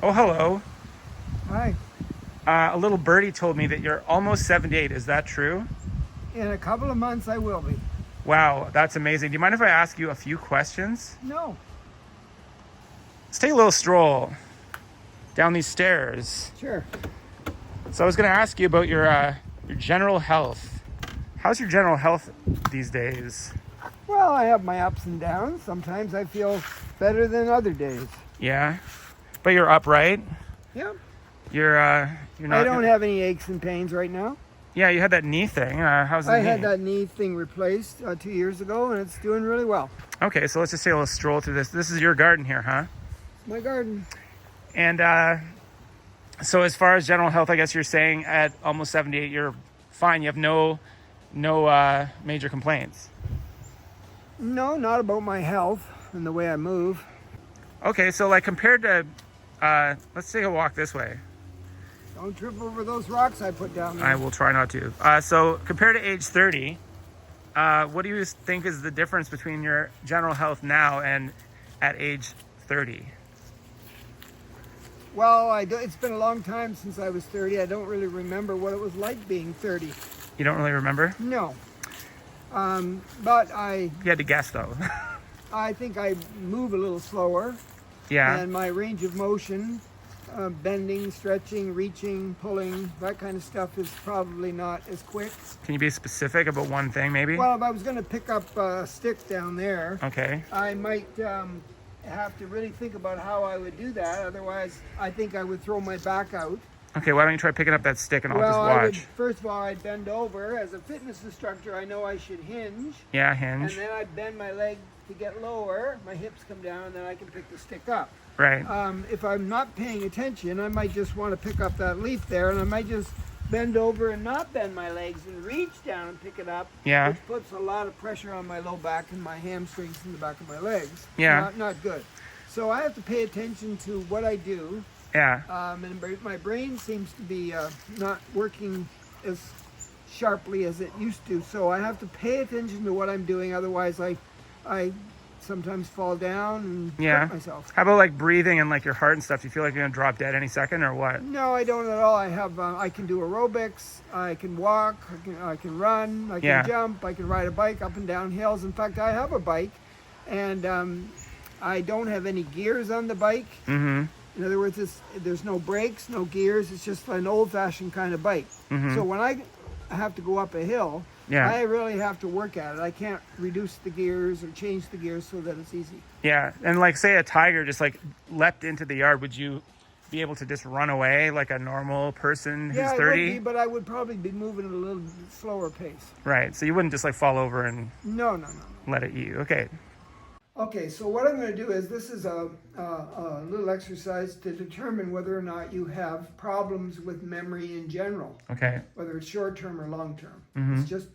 Oh, hello. Hi. A little birdie told me that you're almost 78. Is that true? In a couple of months, I will be. Wow, that's amazing. Do you mind if I ask you a few questions? No. Let's take a little stroll down these stairs. Sure. So I was going to ask you about your general health. How's your general health these days? Well, I have my ups and downs. Sometimes I feel better than other days. Yeah, but you're upright. Yep. You're I not. don't have any aches and pains right now. Yeah, you had that knee thing. How's the I knee? had that knee thing replaced 2 years ago, and it's doing really well. Okay, so let's just take a little stroll through this. This is your garden here, huh? My garden. And so as far as general health, I guess you're saying at almost 78, you're fine. You have no major complaints. No, not about my health and the way I move. Okay, so like compared to, let's take a walk this way. Don't trip over those rocks I put down there. I will try not to. So compared to age 30, what do you think is the difference between your general health now and at age 30? Well, it's been a long time since I was 30. I don't really remember what it was like being 30. You don't really remember? No. But You had to guess though. I think I move a little slower, Yeah. and my range of motion, bending, stretching, reaching, pulling, that kind of stuff is probably not as quick. Can you be specific about one thing maybe? Well, if I was going to pick up a stick down there, Okay. I might have to really think about how I would do that. Otherwise, I think I would throw my back out. Okay, why don't you try picking up that stick and I'll just I would, watch. first of all, I'd bend over. As a fitness instructor, I know I should hinge. Yeah, And hinge. then I'd bend my leg to get lower. My hips come down, and then I can pick the stick up. Right. If I'm not paying attention, I might just want to pick up that leaf there, and I might just bend over and not bend my legs and reach down and pick it up. Yeah. Which puts a lot of pressure on my low back and my hamstrings in the back of my legs. Yeah. Not good. So I have to pay attention to what I do. Yeah. And my brain seems to be not working as sharply as it used to. So I have to pay attention to what I'm doing. Otherwise, I sometimes fall down and hurt myself. How about like breathing and like your heart and stuff? Do you feel like you're gonna drop dead any second or what? No, I don't at all. I can do aerobics. I can walk. I can run. I can jump. I can ride a bike up and down hills. In fact, I have a bike, and I don't have any gears on the bike. Mm-hmm. In other words, there's no brakes, no gears. It's just an old-fashioned kind of bike. Mm-hmm. So when I have to go up a hill, I really have to work at it. I can't reduce the gears or change the gears so that it's easy. Yeah. And like say a tiger just like leapt into the yard, would you be able to just run away like a normal person who's 30? Yeah, I would be, but I would probably be moving at a little slower pace. Right. So you wouldn't just like fall over and No. let it eat you. Okay. Okay, so what I'm going to do is this is a little exercise to determine whether or not you have problems with memory in general. Okay. Whether it's short-term or long-term. Mm-hmm. It's just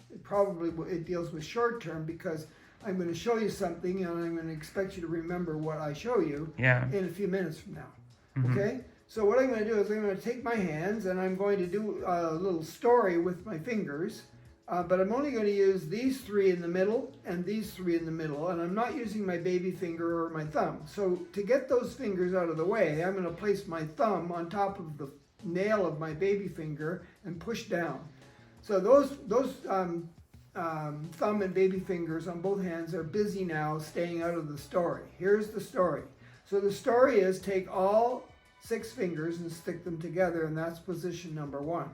it deals with short-term because I'm going to show you something and I'm going to expect you to remember what I show you in a few minutes from now. Mm-hmm. Okay? So what I'm going to do is I'm going to take my hands and I'm going to do a little story with my fingers. But I'm only going to use these three in the middle and these three in the middle, and I'm not using my baby finger or my thumb. So to get those fingers out of the way, I'm going to place my thumb on top of the nail of my baby finger and push down. So those thumb and baby fingers on both hands are busy now staying out of the story. Here's the story. So the story is take all 6 fingers and stick them together, and that's position number 1.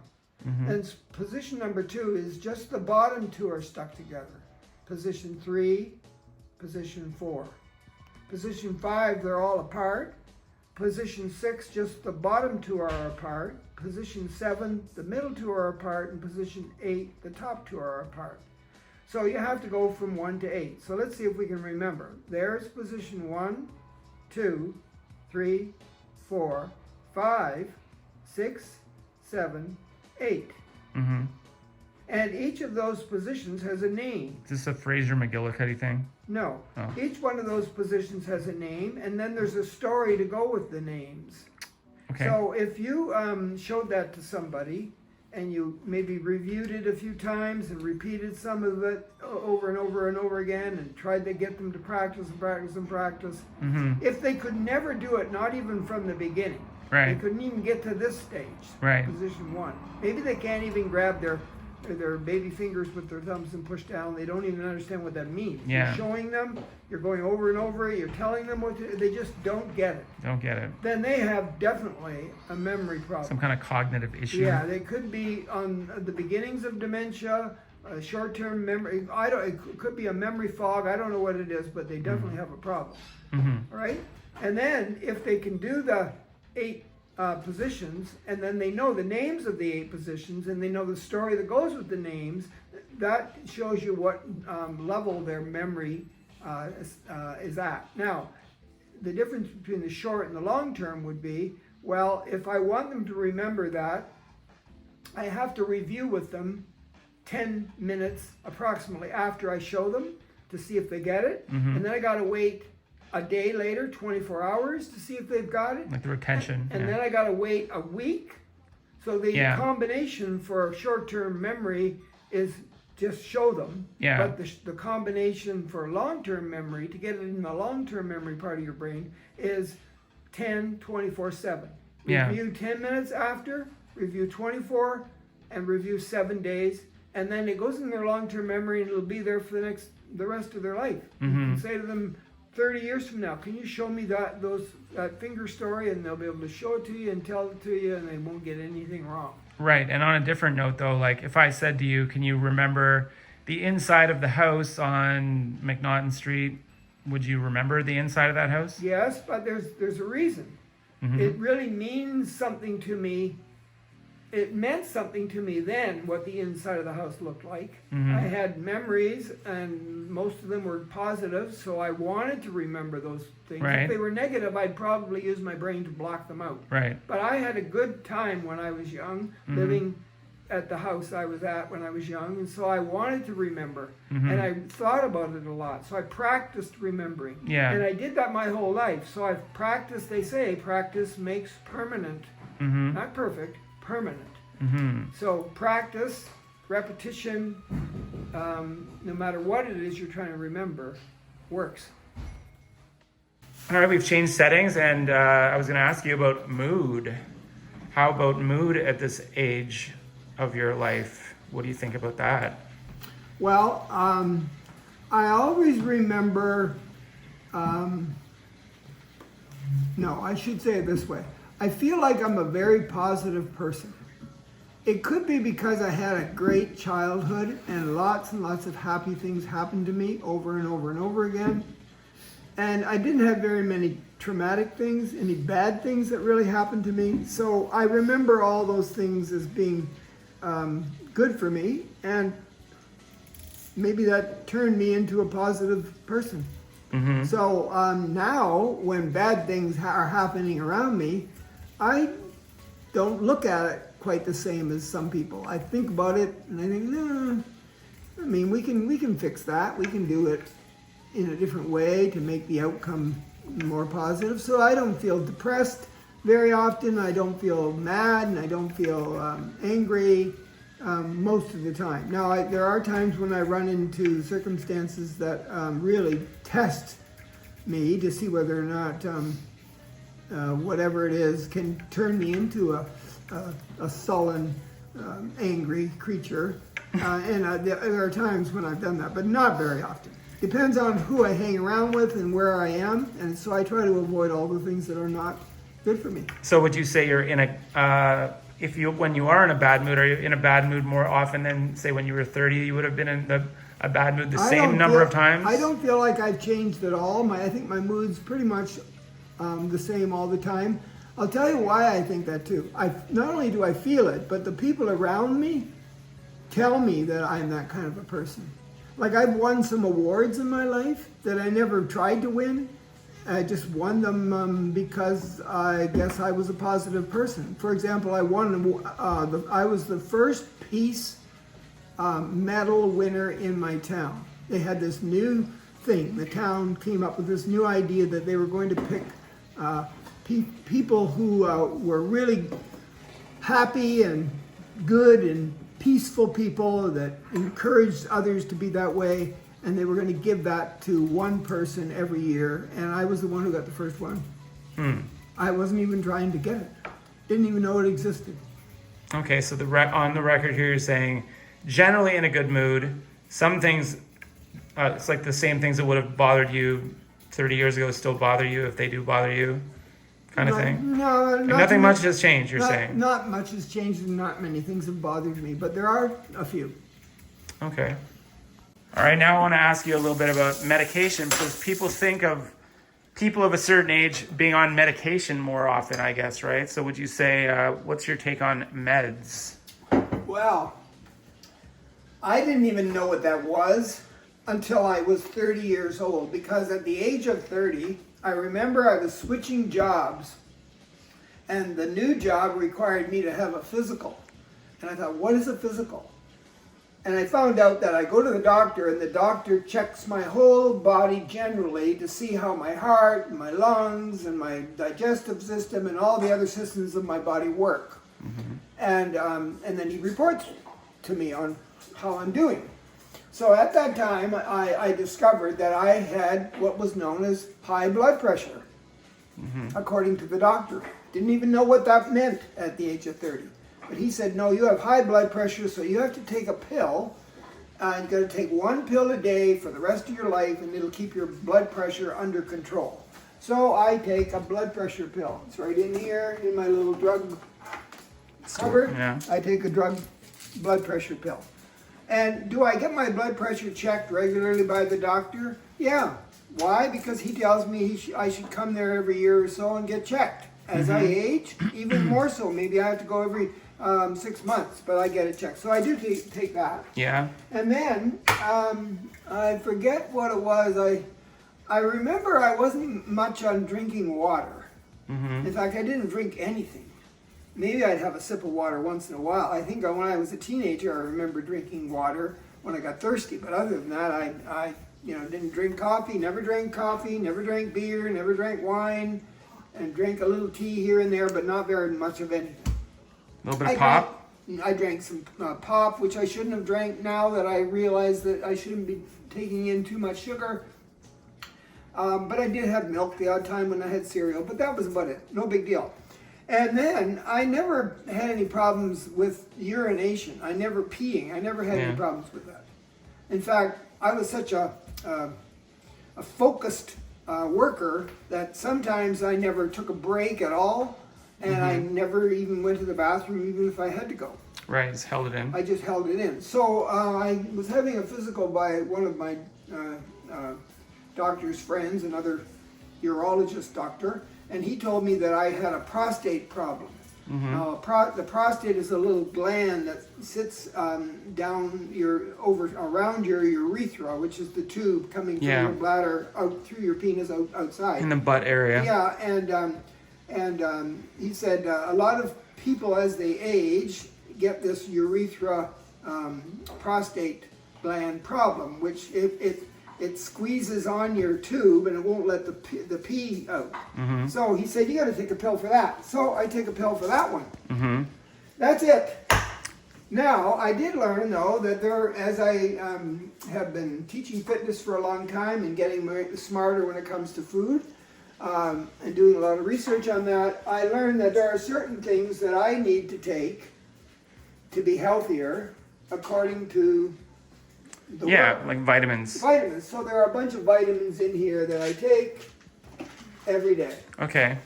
Mm-hmm. And position number 2 is just the bottom 2 are stuck together. Position 3, position 4. Position 5, they're all apart. Position 6, just the bottom 2 are apart. Position 7, the middle 2 are apart. And position 8, the top 2 are apart. So you have to go from 1 to 8. So let's see if we can remember. There's position 1, 2, 3, 4, 5, 6, 7, 8. Mm-hmm. And each of those positions has a name. Is this a Fraser McGillicuddy thing? No. Oh. Each one of those positions has a name, and then there's a story to go with the names. Okay. So if you showed that to somebody and you maybe reviewed it a few times and repeated some of it over and over and over again and tried to get them to practice and practice and practice. If they could never do it, not even from the beginning, Right. they couldn't even get to this stage, Right. position 1. Maybe they can't even grab their baby fingers with their thumbs and push down. They don't even understand what that means. Yeah. You're showing them, you're going over and over, you're telling them what to, they just don't get it. Don't get it. Then they have definitely a memory problem. Some kind of cognitive issue. Yeah, they could be on the beginnings of dementia, short-term memory. It could be a memory fog. I don't know what it is, but they definitely have a problem. All right. And then if they can do the 8 positions, and then they know the names of the 8 positions, and they know the story that goes with the names, that shows you what level their memory is at. Now, the difference between the short and the long term would be, well, if I want them to remember that, I have to review with them 10 minutes approximately after I show them to see if they get it. And then I got to wait a day later, 24 hours, to see if they've got it. Like the retention. And then I got to wait a week. So the Yeah. combination for short-term memory is just show them. Yeah. But the combination for long-term memory, to get it in the long-term memory part of your brain, is 10, 24/7. Yeah. Review 10 minutes after, review 24, and review 7 days. And then it goes in their long-term memory, and it'll be there for the rest of their life. You can say to them, 30 years from now, can you show me that finger story? And they'll be able to show it to you and tell it to you, and they won't get anything wrong. Right. And on a different note, though, like if I said to you, can you remember the inside of the house on McNaughton Street? Would you remember the inside of that house? Yes, but there's a reason. It really means something to me. It meant something to me then what the inside of the house looked like. I had memories, and most of them were positive, so I wanted to remember those things. Right. If they were negative, I'd probably use my brain to block them out. Right. But I had a good time when I was young, living at the house I was at when I was young, and so I wanted to remember. And I thought about it a lot, so I practiced remembering. Yeah. And I did that my whole life. So I've practiced, they say, practice makes permanent. Not perfect, permanent. So practice, repetition, no matter what it is you're trying to remember, works. All right, we've changed settings, and I was going to ask you about mood. How about mood at this age of your life? What do you think about that? Well, I always remember, no, I should say it this way. I feel like I'm a very positive person. It could be because I had a great childhood and lots of happy things happened to me over and over and over again. And I didn't have very many traumatic things, any bad things that really happened to me. So I remember all those things as being good for me, and maybe that turned me into a positive person. So now when bad things are happening around me, I don't look at it quite the same as some people. I think about it and I think, no, I mean, we can fix that. We can do it in a different way to make the outcome more positive. So I don't feel depressed very often. I don't feel mad, and I don't feel angry most of the time. Now, there are times when I run into circumstances that really test me to see whether or not whatever it is can turn me into a sullen, angry creature. And there are times when I've done that, but not very often. Depends on who I hang around with and where I am, and so I try to avoid all the things that are not good for me. So would you say you're in a, when you are in a bad mood, are you in a bad mood more often than, say, when you were 30, you would have been in a bad mood the same number of times? I don't feel like I've changed at all. I think my mood's pretty much the same all the time. I'll tell you why I think that too. Not only do I feel it, but the people around me tell me that I'm that kind of a person. Like, I've won some awards in my life that I never tried to win. I just won them because I guess I was a positive person. For example, I was the first peace medal winner in my town. They had this new thing. The town came up with this new idea that they were going to pick people who were really happy and good and peaceful people that encouraged others to be that way, and they were going to give that to one person every year, and I was the one who got the first one. I wasn't even trying to get it. Didn't even know it existed. Okay, so on the record here, you're saying generally in a good mood. Some things, it's like the same things that would have bothered you 30 years ago still bother you if they do bother you, kind of thing. No, Like nothing much has changed. You're not, saying. Not much has changed, and not many things have bothered me, but there are a few. Okay. All right, now I want to ask you a little bit about medication, because people think of people of a certain age being on medication more often, I guess, right? So would you say, what's your take on meds? Well, I didn't even know what that was until I was 30 years old, because at the age of 30, I remember I was switching jobs, and the new job required me to have a physical. And I thought, what is a physical? And I found out that I go to the doctor, and the doctor checks my whole body generally to see how my heart, and my lungs, and my digestive system, and all the other systems of my body work. And then he reports to me on how I'm doing. So at that time, I discovered that I had what was known as high blood pressure, according to the doctor. Didn't even know what that meant at the age of 30. But he said, no, you have high blood pressure, so you have to take a pill. And you've got to take one pill a day for the rest of your life, and it'll keep your blood pressure under control. So I take a blood pressure pill. It's right in here in my little drug cupboard. Yeah. I take a blood pressure pill. And do I get my blood pressure checked regularly by the doctor? Yeah. Why? Because he tells me I should come there every year or so and get checked. As I age, even more so. Maybe I have to go every 6 months, but I get it checked. So I do take that. Yeah. And then I forget what it was. I remember I wasn't much on drinking water. In fact, I didn't drink anything. Maybe I'd have a sip of water once in a while. I think when I was a teenager, I remember drinking water when I got thirsty. But other than that, I didn't drink coffee, never drank beer, never drank wine, and drank a little tea here and there, but not very much of anything. A little bit of pop? I drank some pop, which I shouldn't have drank now that I realize that I shouldn't be taking in too much sugar. But I did have milk the odd time when I had cereal, but that was about it. No big deal. And then I never had any problems with urination. I never peeing. I never had any problems with that. In fact, I was such a focused worker that sometimes I never took a break at all, and I never even went to the bathroom even if I had to go. Right, just held it in. I just held it in. So I was having a physical by one of my doctor's friends, another urologist doctor, and he told me that I had a prostate problem. Now, the prostate is a little gland that sits down around your urethra, which is the tube coming from your bladder out through your penis outside. In the butt area. Yeah, and he said a lot of people as they age get this urethra prostate gland problem, which it squeezes on your tube and it won't let the pee out. So he said, you got to take a pill for that. So I take a pill for that one. That's it. Now, I did learn, though, that as I have been teaching fitness for a long time and getting smarter when it comes to food, and doing a lot of research on that, I learned that there are certain things that I need to take to be healthier according to the work. Like vitamins. Vitamins. So there are a bunch of vitamins in here that I take every day. Okay.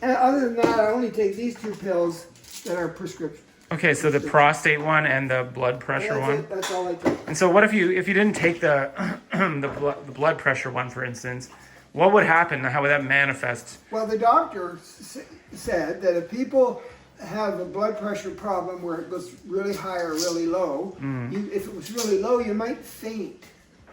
And other than that, I only take these two pills that are prescription. Okay, so the prostate one and the blood pressure one. That's all I take. And so what if you didn't take the the blood pressure one, for instance? What would happen? How would that manifest? Well, the doctor said that if people have a blood pressure problem where it goes really high or really low, if it was really low, you might faint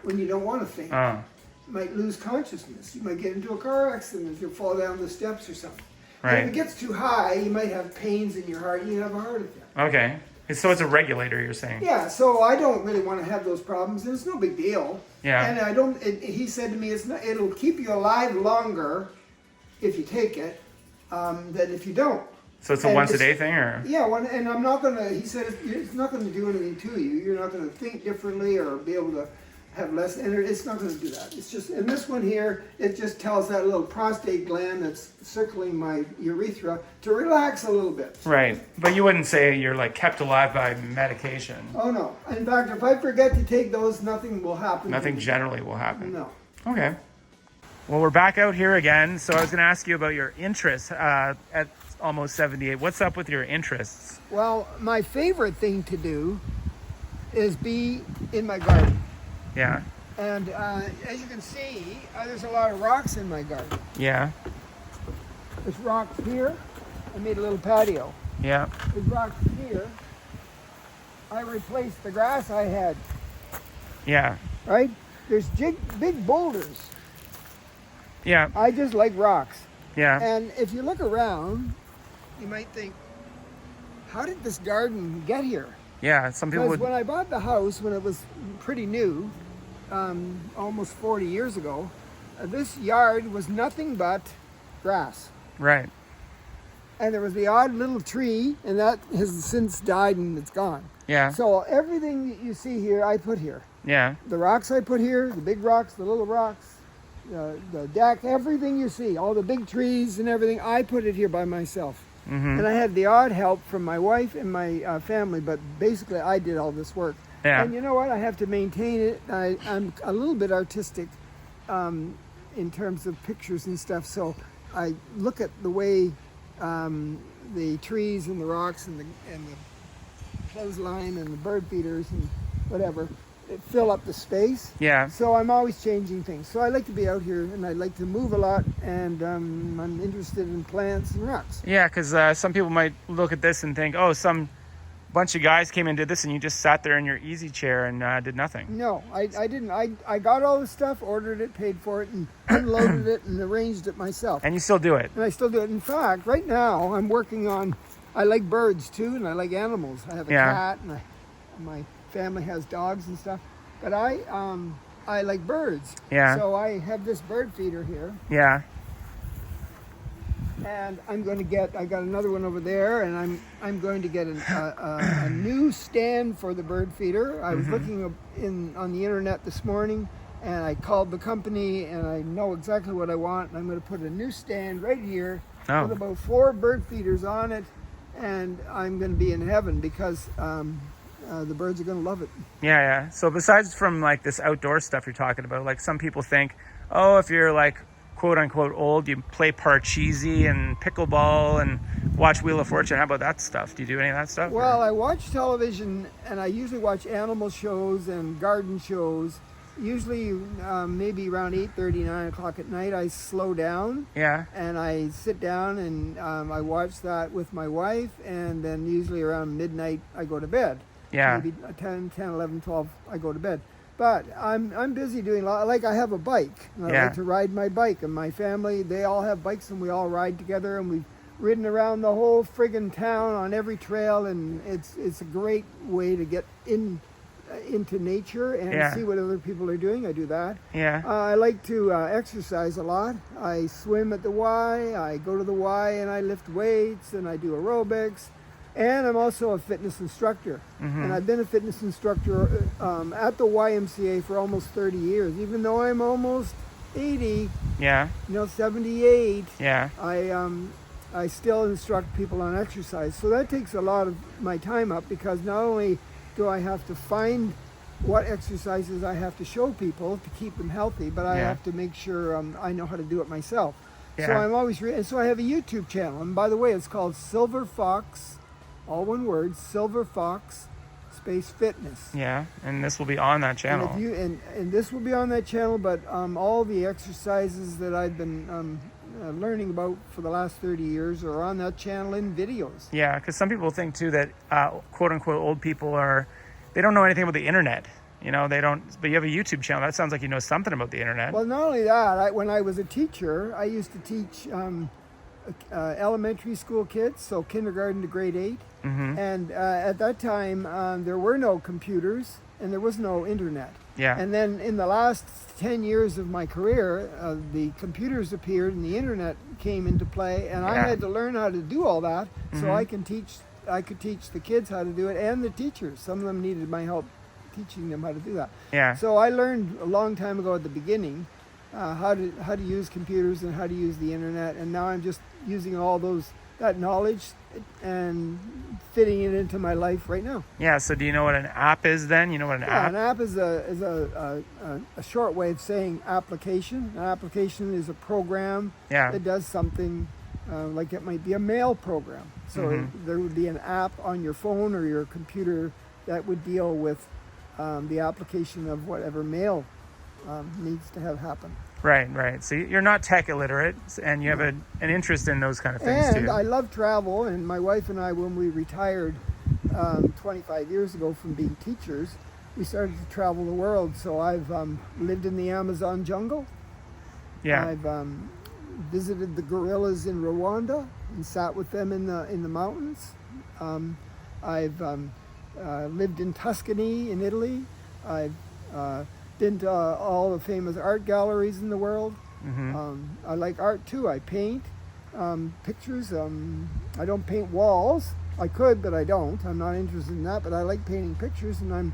when you don't want to faint. You might lose consciousness. You might get into a car accident. You'll fall down the steps or something. Right. If it gets too high, you might have pains in your heart. You can have a heart attack. Okay. So it's a regulator, you're saying? Yeah, so I don't really want to have those problems. It's no big deal. Yeah. And I don't. He said to me, it'll keep you alive longer if you take it than if you don't. So it's a And once a it's- day thing, or? Yeah, and I'm not gonna. He said it's not gonna do anything to you. You're not gonna think differently or be able to have less energy. It's not gonna do that. It's just, and this one here, it just tells that little prostate gland that's circling my urethra to relax a little bit. Right. But you wouldn't say you're like kept alive by medication. Oh no! In fact, if I forget to take those, nothing will happen. Nothing to me. generally will happen. No. Okay. Well, we're back out here again. So I was going to ask you about your interests at almost 78. What's up with your interests? Well, my favorite thing to do is be in my garden. Yeah. And as you can see, there's a lot of rocks in my garden. Yeah. There's rocks here. I made a little patio. Yeah. There's rocks here. I replaced the grass I had, Yeah. right? There's big boulders. Yeah. I just like rocks. Yeah. And if you look around, you might think, how did this garden get here? Yeah. Some people Because would. when I bought the house, when it was pretty new, almost 40 years ago, this yard was nothing but grass. Right. And there was the odd little tree, and that has since died and it's gone. Yeah. So everything that you see here, I put here. Yeah. The rocks I put here, the big rocks, the little rocks, the deck, everything you see, all the big trees and everything, I put it here by myself. Mm-hmm. And I had the odd help from my wife and my family, but basically I did all this work. Yeah. And you know what? I have to maintain it. I'm a little bit artistic in terms of pictures and stuff, so I look at the way the trees and the rocks and the clothesline and the bird feeders and whatever fill up the space. Yeah. So I'm always changing things. So I like to be out here and I like to move a lot, and I'm interested in plants and rocks. Yeah. Because some people might look at this and think, oh, some bunch of guys came and did this, and you just sat there in your easy chair and did nothing. No, I didn't. I got all the stuff, ordered it, paid for it, and unloaded it and arranged it myself. And you still do it. And I still do it. In fact, right now I'm working on, I like birds too, and I like animals. I have a Yeah. cat, and my family has dogs and stuff. But I like birds. Yeah. So I have this bird feeder here, Yeah. and I'm going to get, I got another one over there, and I'm going to get a new stand for the bird feeder. I was looking on the internet this morning, and I called the company, and I know exactly what I want, and I'm going to put a new stand right here Oh. with about 4 bird feeders on it, and I'm going to be in heaven because the birds are going to love it. Yeah, yeah. So besides from like this outdoor stuff you're talking about, like some people think, oh, if you're like quote unquote old, you play Parcheesi and pickleball and watch Wheel of Fortune. How about that stuff? Do you do any of that stuff? Well, or? I watch television, and I usually watch animal shows and garden shows. Usually, maybe around 8:30, 9 o'clock at night, I slow down Yeah. and I sit down and I watch that with my wife, and then usually around midnight I go to bed. Yeah. Maybe 10, 11, 12, I go to bed. But I'm busy doing a lot. Like I have a bike. And I Yeah. like to ride my bike, and my family, they all have bikes, and we all ride together, and we've ridden around the whole friggin' town on every trail, and it's a great way to get into nature and Yeah. see what other people are doing. I do that. Yeah. I like to exercise a lot. I swim at the Y. I go to the Y and I lift weights and I do aerobics. And I'm also a fitness instructor. And I've been a fitness instructor at the YMCA for almost 30 years. Even though I'm almost 80, Yeah. 78, Yeah. I still instruct people on exercise. So that takes a lot of my time up, because not only do I have to find what exercises I have to show people to keep them healthy, but I Yeah. have to make sure I know how to do it myself. So Yeah. I'm always, and so I have a YouTube channel. And by the way, it's called Silver Fox, all one word, Silver Fox Space Fitness. Yeah. And this will be on that And channel. if you and this will be on that channel, but all the exercises that I've been learning about for the last 30 years are on that channel in videos. Yeah, because some people think too that quote unquote old people they don't know anything about the internet. You know, they don't. But you have a YouTube channel. That sounds like you know something about the internet. Well, not only that, when I was a teacher, I used to teach elementary school kids, so kindergarten to grade 8. And at that time, there were no computers and there was no internet. Yeah. And then in the last 10 years of my career, the computers appeared and the internet came into play, and I Yeah. had to learn how to do all that so Mhm. I could teach the kids how to do it, and the teachers. Some of them needed my help teaching them how to do that. Yeah. So I learned a long time ago at the beginning how to use computers and how to use the internet, and now I'm just using all that knowledge and fitting it into my life right now. Yeah. So do you know what an app is then? You know what an Yeah, app? an app is a short way of saying application. An application is a program Yeah. that does something like it might be a mail program. So Mhm. there would be an app on your phone or your computer that would deal with the application of whatever mail needs to have happen. Right. Right. So you're not tech illiterate, and you have an interest in those kind of things And too. I love travel, and my wife and I, when we retired 25 years ago from being teachers, we started to travel the world. So I've lived in the Amazon jungle. Yeah. I've visited the gorillas in Rwanda and sat with them in the mountains. I've lived in Tuscany in Italy. I've been to all the famous art galleries in the world. Mhm. I like art too. I paint pictures. I don't paint walls. I could, but I don't. I'm not interested in that. But I like painting pictures, and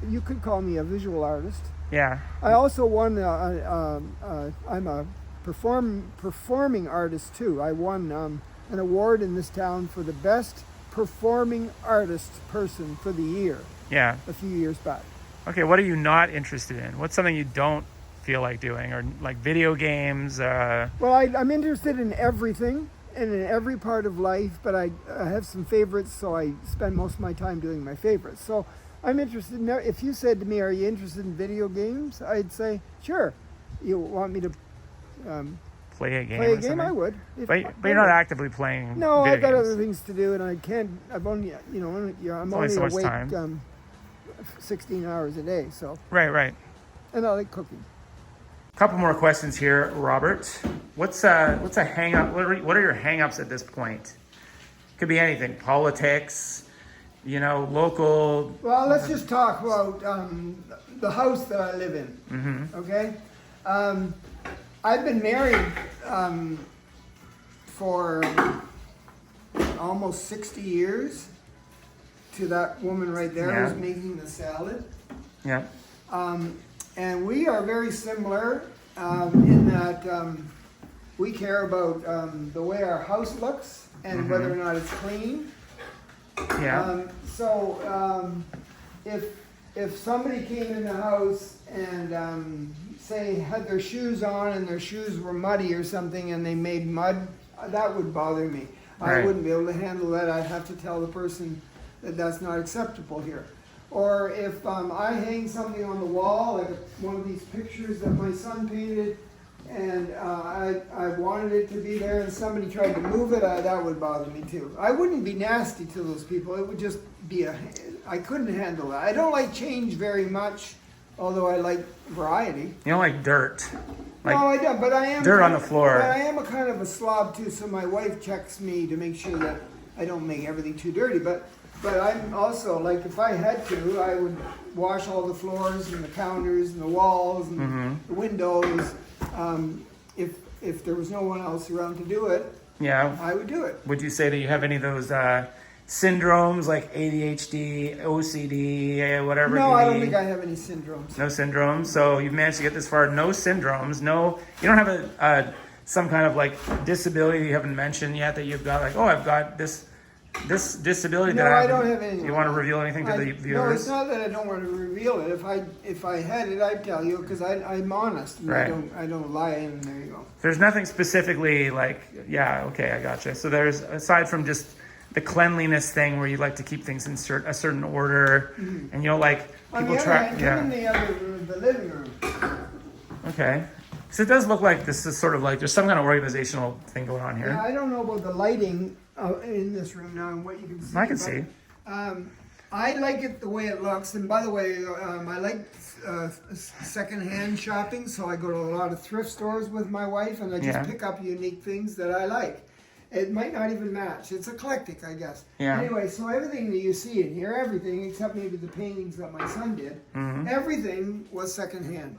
you could call me a visual artist. Yeah. I also won. I'm a performing artist too. I won an award in this town for the best performing artist person for the year Yeah. a few years back. Okay. What are you not interested in? What's something you don't feel like doing, or like video games? Well, I'm interested in everything and in every part of life, but I have some favorites, so I spend most of my time doing my favorites. So I'm interested in. If you said to me, "Are you interested in video games?" I'd say, "Sure." You want me to Play a game. play or a game? something? I would. But you're not actively playing. No, video I've got games. other things to do, and I can't. I've only, I'm only only so much awake time. 16 hours a day. So, Right. Right. and I like cooking. Couple more questions here, Robert. What's a hang up? What are your hang ups at this point? Could be anything. Politics, local. Well, let's just talk about the house that I live in. Mm-hmm. Okay, I've been married for almost 60 years to that woman right there Yeah. who's making the salad. Yeah. And we are very similar in that we care about the way our house looks and whether or not it's clean. Yeah. If somebody came in the house and say had their shoes on and their shoes were muddy or something and they made mud, that would bother me. I Right. wouldn't be able to handle that. I'd have to tell the person that that's not acceptable here. Or if I hang something on the wall, like one of these pictures that my son painted, and I wanted it to be there, and somebody tried to move it, that would bother me too. I wouldn't be nasty to those people. It would just be I couldn't handle that. I don't like change very much, although I like variety. You don't like dirt. Like, No, I don't, but I am dirt on the floor. But I am a kind of a slob too, so my wife checks me to make sure that I don't make everything too dirty. But I'm also like, if I had to, I would wash all the floors and the counters and the walls and the windows. If there was no one else around to do it, yeah. I would do it. Would you say that you have any of those syndromes like ADHD, OCD, whatever? No, I don't it be? think I have any syndromes. No syndromes. So you've managed to get this far. No syndromes. No, you don't have some kind of like disability you haven't mentioned yet that you've got. Like, oh, I've got this disability No, that I don't have any. You want to reveal anything to the No, viewers? it's not that I don't want to reveal it. If I had it, I'd tell you because I'm honest. And Right. I don't lie, and there you go. There's nothing specifically like, yeah, okay, I gotcha. So there's, aside from just the cleanliness thing where you like to keep things in a certain order, and you don't like On people the other hand, come in the other room, the living room. Okay. So it does look like this is sort of like there's some kind of organizational thing going on here. Yeah, I don't know about the lighting in this room now and what you can see. I can but, see. I like it the way it looks, and by the way, I like secondhand shopping, so I go to a lot of thrift stores with my wife, and I just Yeah. pick up unique things that I like. It might not even match. It's eclectic, I guess. Yeah. Anyway, so everything that you see in here, everything except maybe the paintings that my son did, everything was secondhand.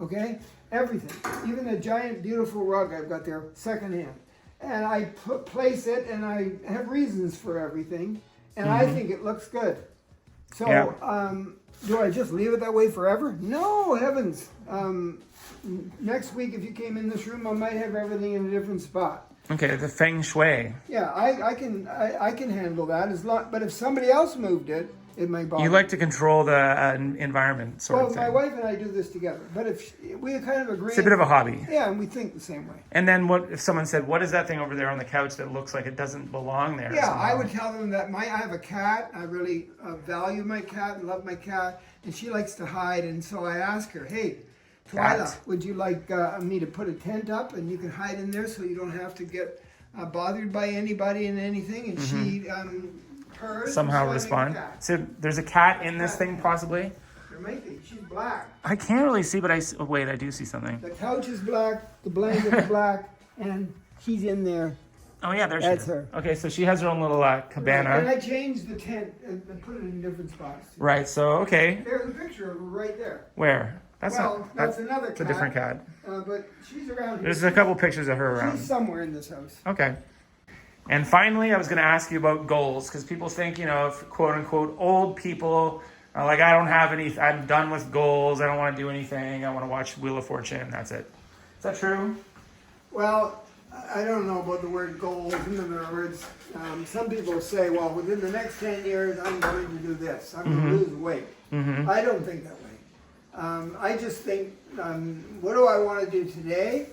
Okay? Everything. Even the giant, beautiful rug I've got there, secondhand. And I place it, and I have reasons for everything, and I think it looks good. So, do I just leave it that way forever? No, heavens. Next week, if you came in this room, I might have everything in a different spot. Okay, the feng shui. Yeah, I can handle that as long. But if somebody else moved it, it might bother. You like to control the environment, sort of Well, thing. my wife and I do this together. But if we kind of agree, It's a bit of a hobby. yeah, and we think the same way. And then what if someone said, "What is that thing over there on the couch that looks like it doesn't belong there?" Yeah, somehow? I would tell them that I have a cat. I really value my cat and love my cat, and she likes to hide. And so I ask her, "Hey, Twyla, Cat. would you like me to put a tent up and you can hide in there so you don't have to get bothered by anybody and anything?" And she purrs. Somehow and so I make a respond. cat. So there's a cat in this thing, possibly. There might be. She's black. I can't really see, but oh, wait, I do see something. The couch is black. The blanket is black, and she's in there. Oh yeah, there's That's her. Okay, so she has her own little cabana. And I changed the tent and put it in different spots. Right. So okay, There's a picture of her right there. where? That's Well, not. that's another It's a cat. different cat. But she's around here. There's a couple pictures of her around. She's somewhere in this house. Okay. And finally, I was going to ask you about goals because people think, if quote unquote old people are like, I don't have any, I'm done with goals. I don't want to do anything. I want to watch Wheel of Fortune. That's it. Is that true? Well, I don't know about the word goals. In other words, some people say, well, within the next 10 years, I'm going to do this. I'm going to lose weight. I don't think that way. I just think, what do I want to do today?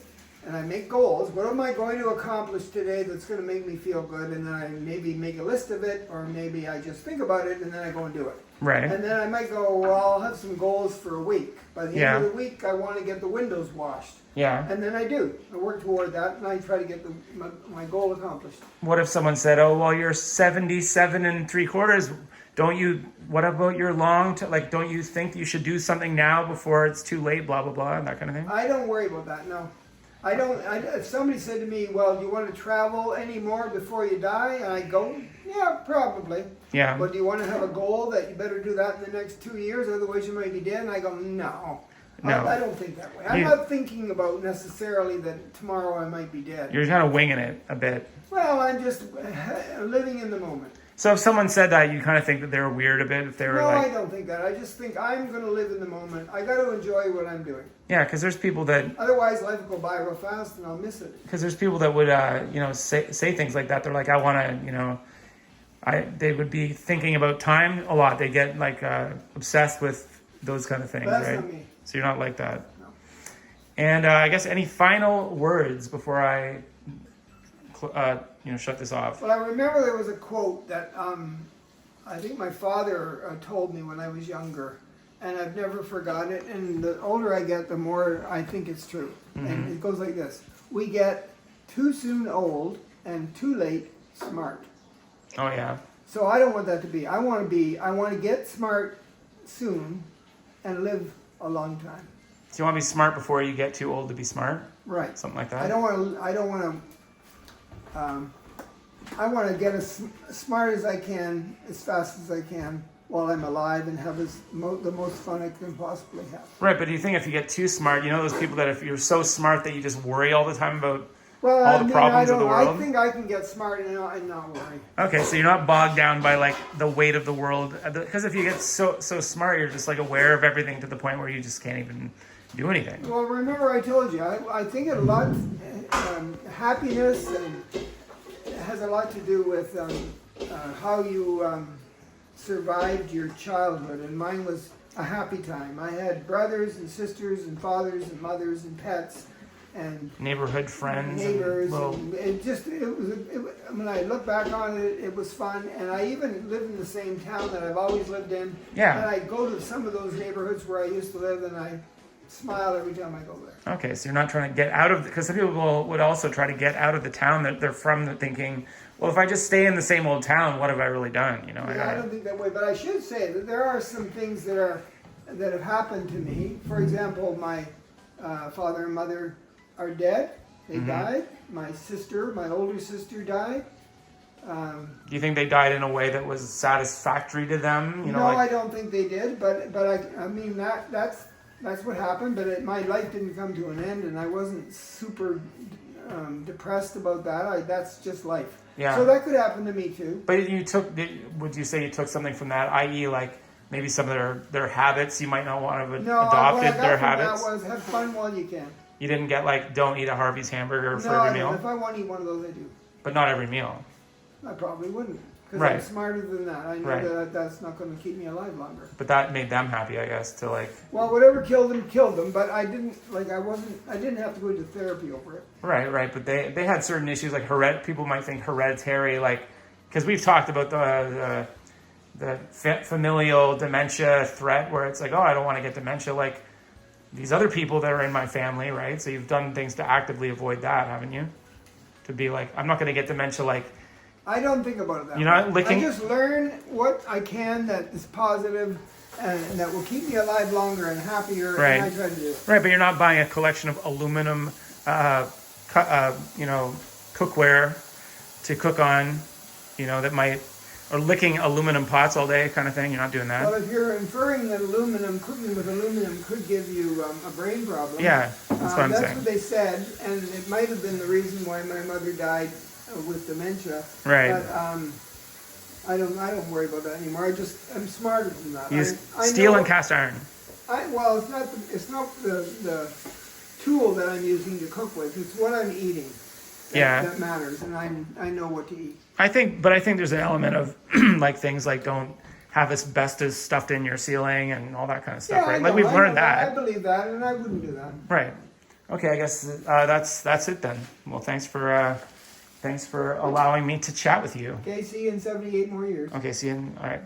And I make goals. What am I going to accomplish today that's going to make me feel good? And then I maybe make a list of it, or maybe I just think about it and then I go and do it. Right. And then I might go, well, I'll have some goals for a week. By the end of the week, I want to get the windows washed. Yeah. And then I do. I work toward that, and I try to get my goal accomplished. What if someone said, oh, well, you're 77 3/4. What about your don't you think you should do something now before it's too late, blah, blah, blah, and that kind of thing? I don't worry about that, no. I don't. If somebody said to me, well, do you want to travel any more before you die? And I go, yeah, probably. Yeah. But do you want to have a goal that you better do that in the next 2 years, otherwise you might be dead? And I go, no. No. I don't think that way. I'm not thinking about necessarily that tomorrow I might be dead. You're kind of winging it a bit. Well, I'm just living in the moment. So if someone said that, you kind of think that they were weird a bit if they were No, I don't think that. I just think I'm going to live in the moment. I got to enjoy what I'm doing. Yeah, because there's people that Otherwise, life will go by real fast and I'll miss it. would say things like that. They're like, I want to, they would be thinking about time a lot. They get obsessed with those kind of things, But that's right? not me. So you're not like that. No. And I guess any final words before I, shut this off? Well, I remember there was a quote that I think my father told me when I was younger, and I've never forgotten it. And the older I get, the more I think it's true. And it goes like this: we get too soon old and too late smart. Oh yeah. So I don't want that to be. I want to get smart soon and live a long time. So you want to be smart before you get too old to be smart? Right. Something like that? I don't want to get as smart as I can, as fast as I can, while I'm alive and have the most fun I can possibly have. Right, but do you think if you get too smart, those people that if you're so smart that you just worry all the time about Well, all the problems of the world? I think I can get smart and not worry. Okay, so you're not bogged down by the weight of the world, because if you get so smart, you're just aware of everything to the point where you just can't even do anything. Well, remember I told you, I think a lot, happiness has a lot to do with how you survived your childhood, and mine was a happy time. I had brothers and sisters and fathers and mothers and pets and Neighborhood friends, neighbors. and When I look back on it, it was fun. And I even lived in the same town that I've always lived in. Yeah. And I go to some of those neighborhoods where I used to live, and I smile every time I go there. Okay, so you're not trying to get out of, because some people would also try to get out of the town that they're from, thinking, well, if I just stay in the same old town, what have I really done? I don't think that way, but I should say that there are some things that have happened to me. For example, my father and mother are dead, They died. My older sister died. Do you think they died in a way that was satisfactory to them? You know, No, like, I don't think they did, but I mean that's what happened. But my life didn't come to an end, and I wasn't super depressed about that. That's just life. Yeah. So that could happen to me too. but would you say you took something from that, i.e., like maybe some of their habits you might not want to have No, adopted what I got their from habits? that was have fun while you can. You didn't get like don't eat a Harvey's hamburger for No, every I don't. meal, If I want to eat one of those, I do. but not every meal. I probably wouldn't, because Right. I'm smarter than that. I know Right. that that's not going to keep me alive longer. But that made them happy, I guess, to like. Well, whatever killed them. But I didn't I didn't have to go into therapy over it. Right. But they had certain issues like people might think hereditary, like because we've talked about the familial dementia threat, where it's like, oh, I don't want to get dementia like these other people that are in my family, right? So you've done things to actively avoid that, haven't you? To be like, I'm not going to get dementia like. I don't think about it that You're way. not licking- I just learn what I can that is positive and that will keep me alive longer and happier. Right. And I try to do it. Right, but you're not buying a collection of aluminum, cookware to cook on, that might, or licking aluminum pots all day kind of thing. You're not doing Well, that. if you're inferring that cooking with aluminum could give you a brain problem. Yeah, that's what I'm that's saying. what they said, and it might have been the reason why my mother died with dementia. Right. But I don't worry about that anymore. I'm smarter than that. Use I steel know- and cast iron. Well, it's not the tool that I'm using to cook with. It's what I'm eating. That matters, and I know what to eat. I think there's an element of like things like don't have asbestos stuffed in your ceiling and all that kind of stuff, I right? Like know, we've I learned know that. I believe that, and I wouldn't do that. Right. Okay, I guess that's it then. Well, thanks for allowing me to chat with you. Okay, see you in 78 more years. Okay, see you. All right.